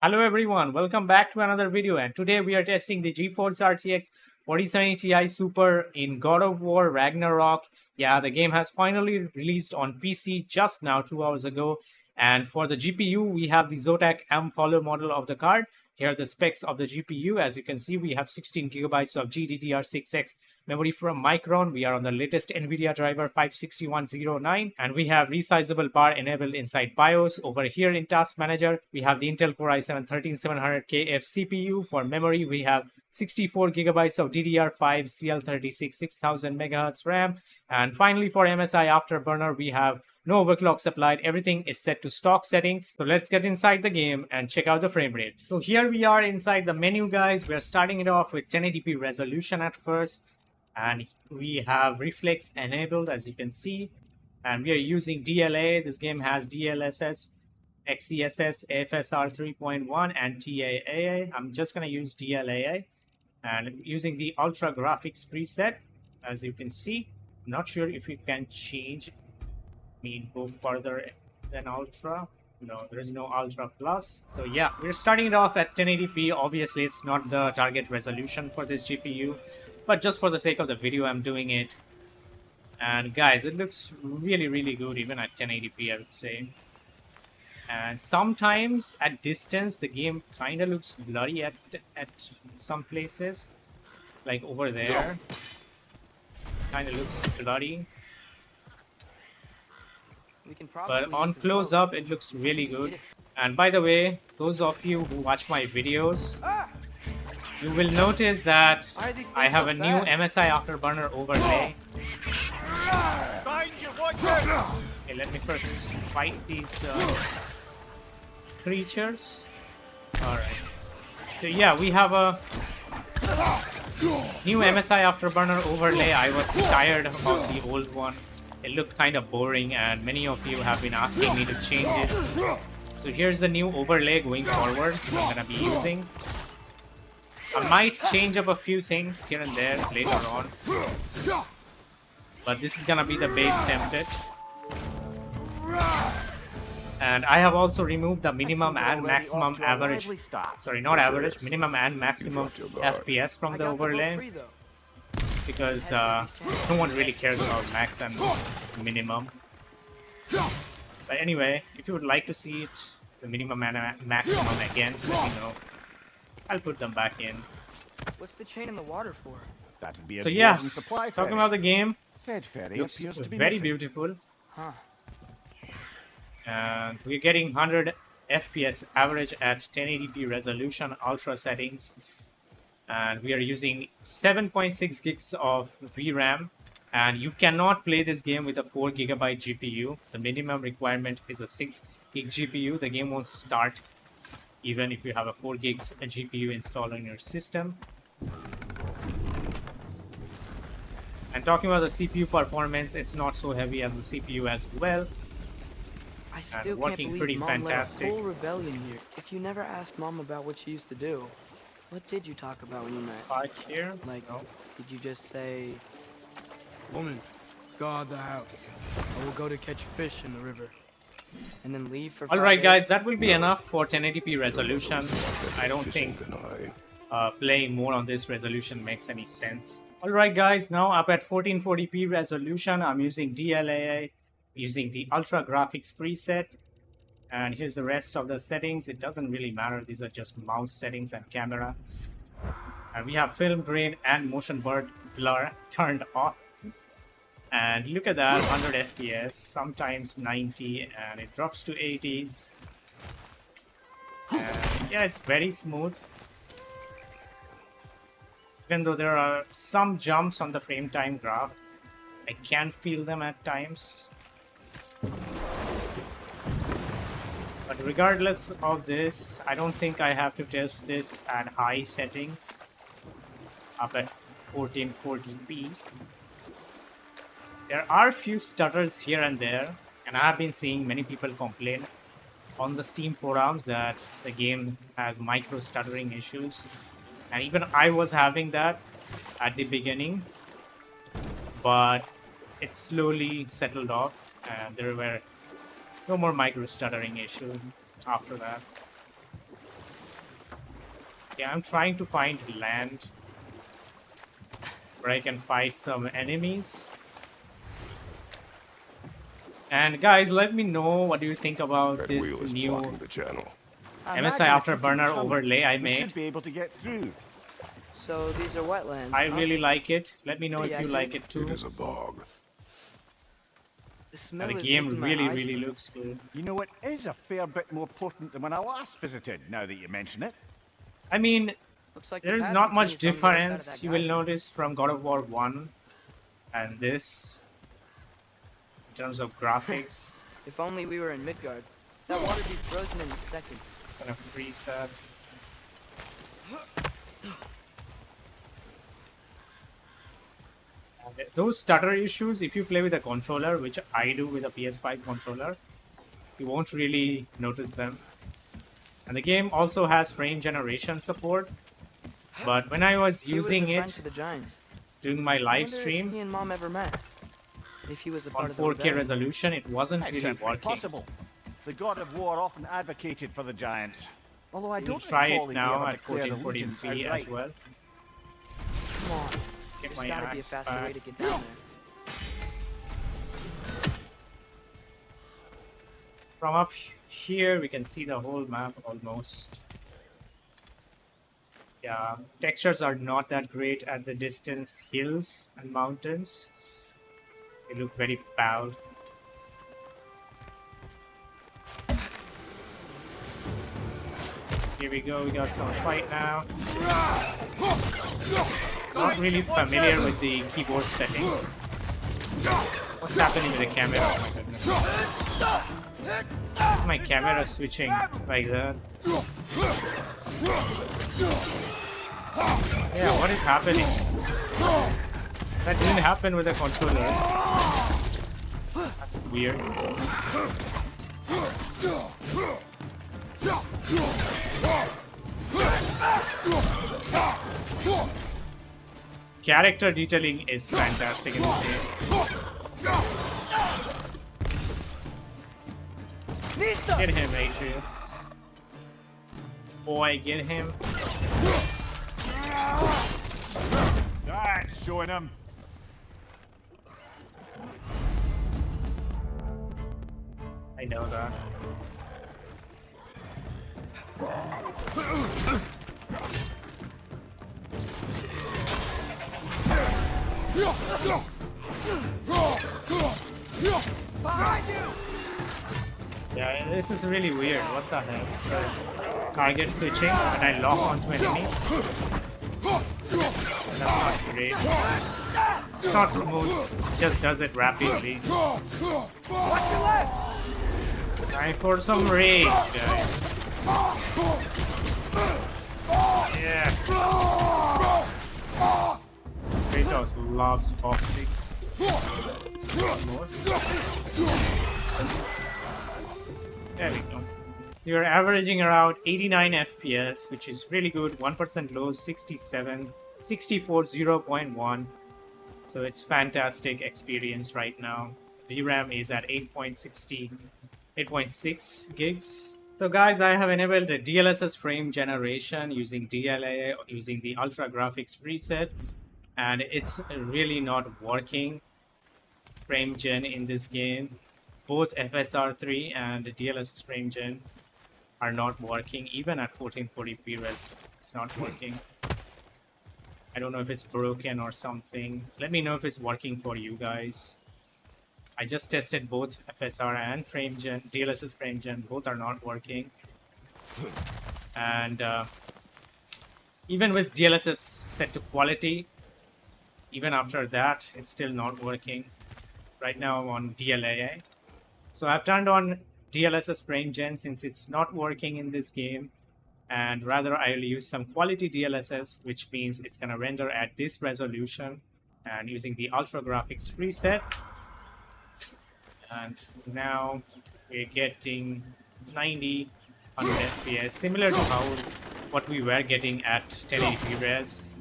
Hello everyone, welcome back to another video, and today we are testing the GeForce RTX 4070 Ti Super in God of War Ragnarok. Yeah, the game has finally released on PC just now 2 hours ago, and for the GPU we have the Zotac HOLO model of the card. Here are the specs of the GPU. As you can see, we have 16 gigabytes of GDDR6X memory from Micron. We are on the latest NVIDIA driver 56109, and we have resizable bar enabled inside BIOS. Over here in Task Manager, we have the Intel Core i7-13700KF CPU. For memory, we have 64 gigabytes of DDR5 CL36 6000 megahertz RAM. And finally, for MSI Afterburner, we have no overclocks applied. Everything is set to stock settings. So let's get inside the game and check out the frame rates. So here we are inside the menu, guys. We're starting it off with 1080p resolution at first. And we have reflex enabled, as you can see. And we are using DLAA. This game has DLSS, XESS, AFSR 3.1, and TAA. I'm just going to use DLAA. And using the Ultra Graphics preset, as you can see. I'm not sure if you can change go further than Ultra. No, there is no Ultra Plus. So yeah, we're starting it off at 1080p. Obviously, it's not the target resolution for this GPU, but just for the sake of the video, I'm doing it. And guys, it looks really good even at 1080p, I would say. And sometimes at distance, the game kind of looks blurry at some places, like over there. Kind of looks blurry. But on close up, it looks really good. And by the way, those of you who watch my videos, you will notice that I have a new MSI Afterburner overlay. Okay, let me first fight these creatures. Alright. So yeah, we have a new MSI Afterburner overlay. I was tired of the old one. It looked kind of boring, and many of you have been asking me to change it. So here's the new overlay going forward I'm gonna be using. I might change up a few things here and there later on, but this is gonna be the base template. And I have also removed the minimum and maximum average, sorry, not average, minimum and maximum FPS from the overlay, because no one really cares about max and minimum. But anyway, if you would like to see it, the minimum and maximum again, let me know. I'll put them back in. What's the chain in the water for? That'd be a So yeah, supply talking about the game, said ferry looks appears to be very missing. beautiful. Huh. And we're getting 100 FPS average at 1080p resolution, ultra settings. And we are using 7.6 gigs of VRAM, and you cannot play this game with a 4 gigabyte GPU. The minimum requirement is a 6 gig GPU. The game won't start even if you have a 4 gigs GPU installed on your system. And talking about the CPU performance, it's not so heavy as the CPU as well. I still working can't pretty believe Mom fantastic. led a whole rebellion here. If you never asked Mom about what she used to do, what did you talk about when you met? Back here, Like, no. did you just say, Woman, guard the house. I will go to catch fish in the river. and then leave for Alright 5 guys, days? that will be enough for 1080p resolution. I don't think playing more on this resolution makes any sense. Alright guys, now up at 1440p resolution, I'm using DLAA, using the Ultra Graphics preset. And here's the rest of the settings. It doesn't really matter, these are just mouse settings and camera. And we have film grain and motion blur turned off. And look at that, 100 FPS, sometimes 90, and it drops to 80s. And yeah, it's very smooth. Even though there are some jumps on the frame time graph, I can feel them at times. But regardless of this, I don't think I have to test this at high settings, up at 1440p. There are a few stutters here and there, and I have been seeing many people complain on the Steam forums that the game has micro stuttering issues. And even I was having that at the beginning, but it slowly settled off, and there were no more micro stuttering issue after that. Yeah, I'm trying to find land where I can fight some enemies. And guys, let me know what do you think about That this wheel is new blocking the channel. I MSI imagine if you can Afterburner tunnel, overlay I we made. should be able to get through. So these are wetlands, I huh? really like it. Let me know Pretty if you accurate. like it It too. is a bog. The smell And the is game making my really, eyes really burn. looks good. You know, it is a fair bit more potent than when I last visited, now that you mention it. I mean, Looks like the there's pattern not much continues on the other side of difference that you will geyser. notice from God of War 1 and this in terms of graphics. If only we were in Midgard. That water be frozen in a second. It's gonna freeze that. And those stutter issues, if you play with a controller, which I do with a PS5 controller, you won't really notice them. And the game also has frame generation support, but when I was He was using a friend it to the Giants. during my I live wonder if stream he and Mom ever met. If he was a part on of the 4K rebellion. resolution, it wasn't That's really simply working. possible. The god of war often advocated for the giants. Although I We'll don't try recall it if he now ever at declared allegiance 1440p as outright. well. Come on. Get There's my gotta be a axe faster way back. to get down there. From up here, we can see the whole map almost. Yeah, textures are not that great at the distance hills and mountains. They look very foul. Here we go, we got some fight now. Not really familiar with the keyboard settings. What's happening with the camera? Oh my goodness. Is my camera switching like that? Yeah, what is happening? That didn't happen with a controller. That's weird. Character detailing is fantastic in this game. Get him, Atreus. Boy, get him. That's showing him. I know that. Yeah, this is really weird. What the hell? Target switching when I lock onto enemies. That's not great. It's not smooth. It just does it rapidly. Time for some rage, guys. Yeah. Kratos loves boxing. More. There we go. You're averaging around 89 FPS, which is really good. 1% low, 67, 64, 0.1. So it's fantastic experience right now. VRAM is at 8.6 gigs. So guys, I have enabled the DLSS frame generation using DLAA, using the Ultra Graphics preset, and it's really not working. Frame gen in this game, both FSR3 and DLSS frame gen are not working. Even at 1440p res, it's not working. I don't know if it's broken or something. Let me know if it's working for you guys. I just tested both FSR and frame gen, DLSS frame gen, both are not working. And even with DLSS set to quality, even after that, it's still not working. Right now I'm on DLAA. So I've turned on DLSS frame gen since it's not working in this game. And rather I'll use some quality DLSS, which means it's gonna render at this resolution and using the Ultra Graphics preset. And now we're getting 90, 100 FPS, similar to what we were getting at 1080p res.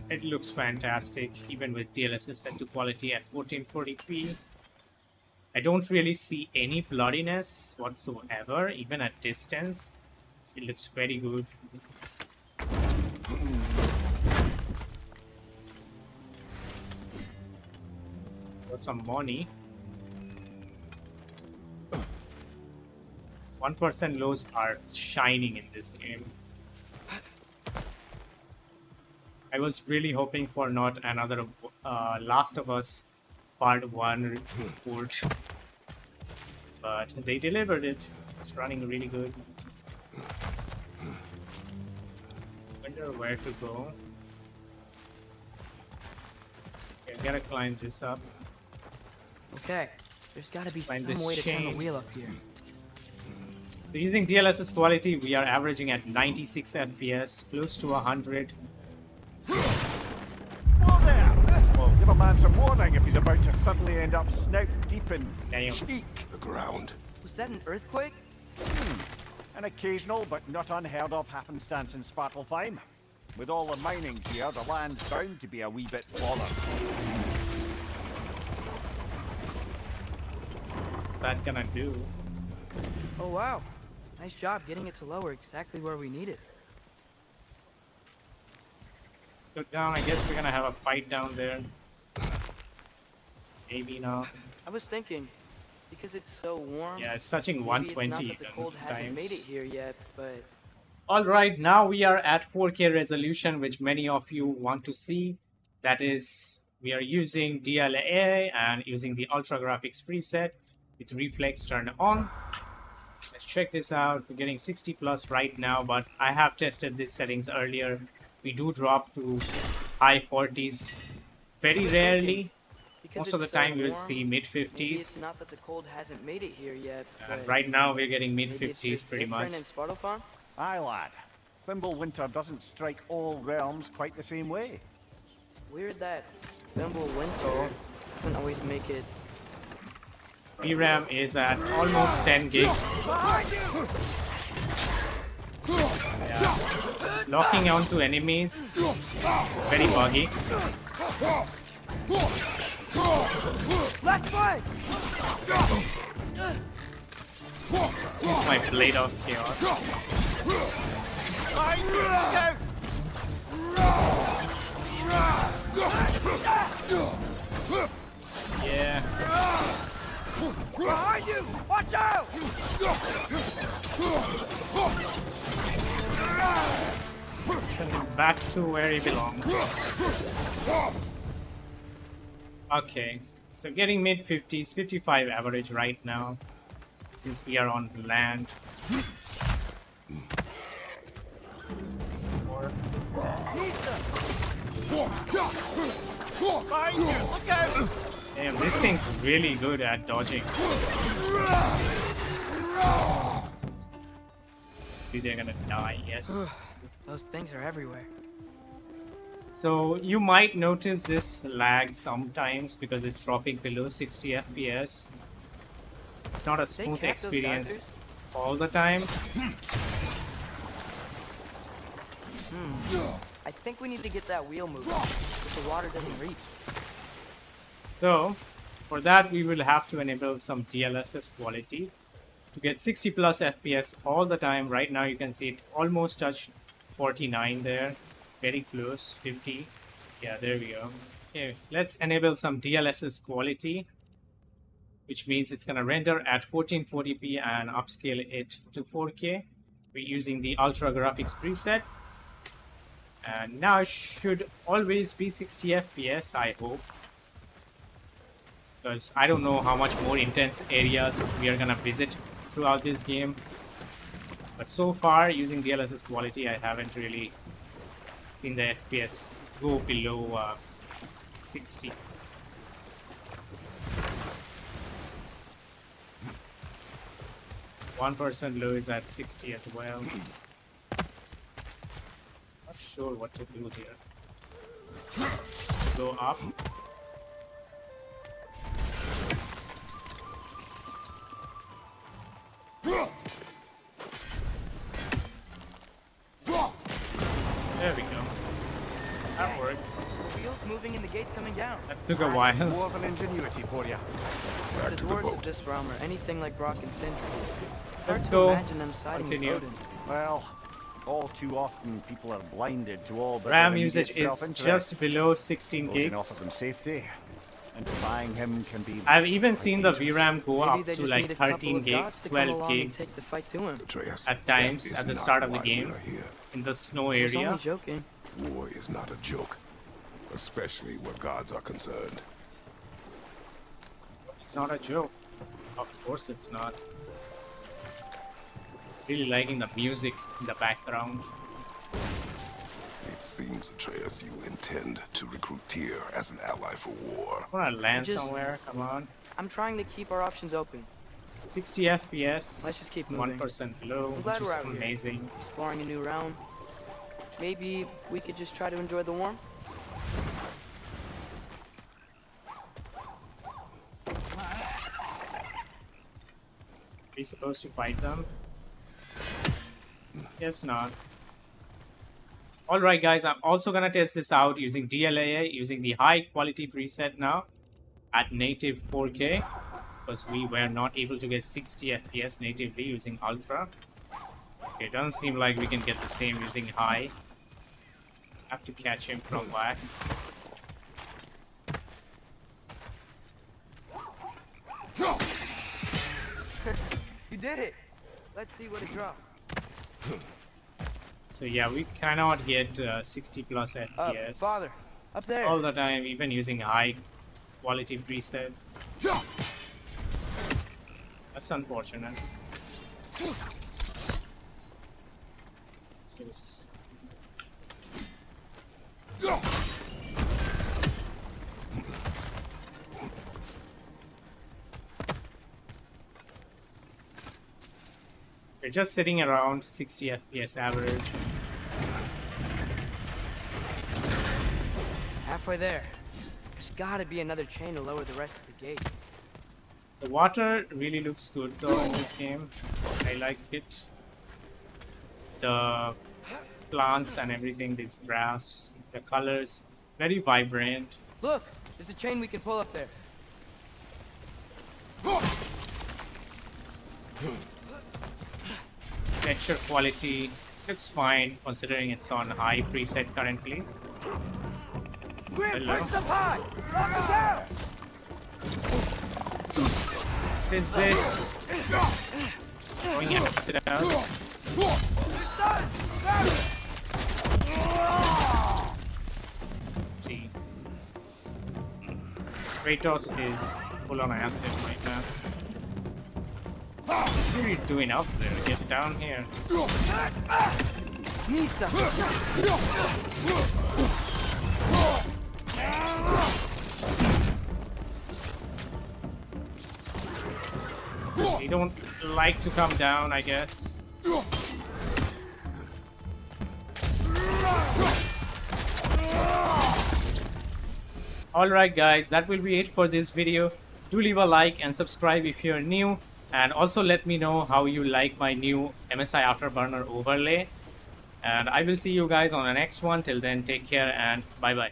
It looks fantastic, even with DLSS set to quality at 1440p. I don't really see any bloodiness whatsoever, even at distance. It looks very good. Got some money. 1% lows are shining in this game. I was really hoping for not another Last of Us Part 1 port, but they delivered it. It's running really good. Wonder where to go. Okay, I gotta climb this up. Okay, there's gotta be Find some this way to turn the chain. wheel up here. So using DLSS quality, we are averaging at 96 FPS, close to 100. Whoa there! Well, give a man some warning if he's about to suddenly end up snout deep in Damn. cheek. The ground. Was that an earthquake? An occasional but not unheard of happenstance in Svartalfheim. With all the mining here, the land's bound to be a wee bit bothered. What's that gonna do? Oh wow, nice job getting it to lower exactly where we need it. Let's go down. I guess we're gonna have a fight down there. Maybe not. I was thinking, because it's so warm. Yeah, it's touching maybe 120 it's not that the cold hasn't made it times. here yet, but Alright, now we are at 4K resolution, which many of you want to see. That is, we are using DLAA and using the Ultra Graphics preset with reflex turned on. Let's check this out. We're getting 60 plus right now, but I have tested these settings earlier. We do drop to high 40s very rarely. because Most of the it's so time we'll warm, see mid maybe it's 50s. not that the cold hasn't made it here yet, And but right now we're getting mid maybe it's 50s just pretty much. different in Svartalfheim? Aye, lad. Thimble winter doesn't strike all realms quite the same way. Weird that Thimble Winter doesn't always make it. VRAM is at almost 10 gigs. Yeah. Locking onto enemies is very buggy. Left foot! Use my Blade of Chaos. Yeah. Behind you! Watch out! Send him back to where he belongs. Okay, so getting mid 50s, 55 average right now, since we are on land. Or damn, this thing's really good at dodging. Maybe they're gonna die, yes. Those things are everywhere. So you might notice this lag sometimes because it's dropping below 60 FPS. It's not a They smooth cap those experience geysers? all the time. I think we need to get that wheel moving, if the water doesn't reach. So for that we will have to enable some DLSS quality to get 60 plus FPS all the time. Right now you can see it almost touched 49 there, very close, 50. Yeah, there we go. Okay, let's enable some DLSS quality, which means it's gonna render at 1440p and upscale it to 4K. We're using the Ultra Graphics preset. And now it should always be 60 FPS, I hope. Because I don't know how much more intense areas we are gonna visit throughout this game. But so far, using DLSS quality, I haven't really seen the FPS go below 60. One percent low is at 60 as well. Not sure what to do here. Go up. There we go. That worked. The wheels tunnel's moving and the gate's coming down. That took a while. More of an ingenuity for you. The dwarves of this realm are anything like Brock and Sindri. It's hard Let's to go. imagine them siding Continue. with Odin. Well, all too often people are blinded to all but RAM their usage immediate is self-interest. just below 16 Odin offer gigs. them safety, and defying him can be. I've even seen the dangerous. VRAM go Maybe up they to just like need a couple 13 of gods gigs, to come 12 along and gigs take the fight to him. Atreus, at times that is at the not start of the why game we are here. in the snow I was area. only joking. War is not a joke, especially where gods are concerned. It's not a joke. Of course it's not. Really liking the music in the background. It seems, Atreus, you intend to recruit Tyr as an ally for war. I wanna land Just- somewhere, come on. I'm trying to keep our options open. 60 FPS, Let's just keep moving. 1% low, I'm glad which is we're out here. amazing. Exploring a new realm. Maybe we could just try to enjoy the warmth? Are we supposed to fight them? Yes, not. Alright guys, I'm also gonna test this out using DLAA, using the high quality preset now at native 4K, because we were not able to get 60 FPS natively using Ultra. Okay, it doesn't seem like we can get the same using high. Have to catch him from back. You did it! Let's see what it dropped. So yeah, we cannot get 60 plus FPS Father, up there. all the time, even using high quality preset. That's unfortunate. This is... We're just sitting around 60 FPS average. Halfway there. There's gotta be another chain to lower the rest of the gate. The water really looks good though in this game. I like it. The plants and everything, this grass, the colors, very vibrant. Look! There's a chain we can pull up there. Texture quality looks fine considering it's on high preset currently. Hello. high! Lock us down! What is this? Going in upside down. See. Kratos is full on acid right now. What are you doing up there? Get down here. Need stuff. They don't like to come down, I guess. Alright guys, that will be it for this video. Do leave a like and subscribe if you're new. And also let me know how you like my new MSI Afterburner overlay. And I will see you guys on the next one. Till then, take care and bye bye.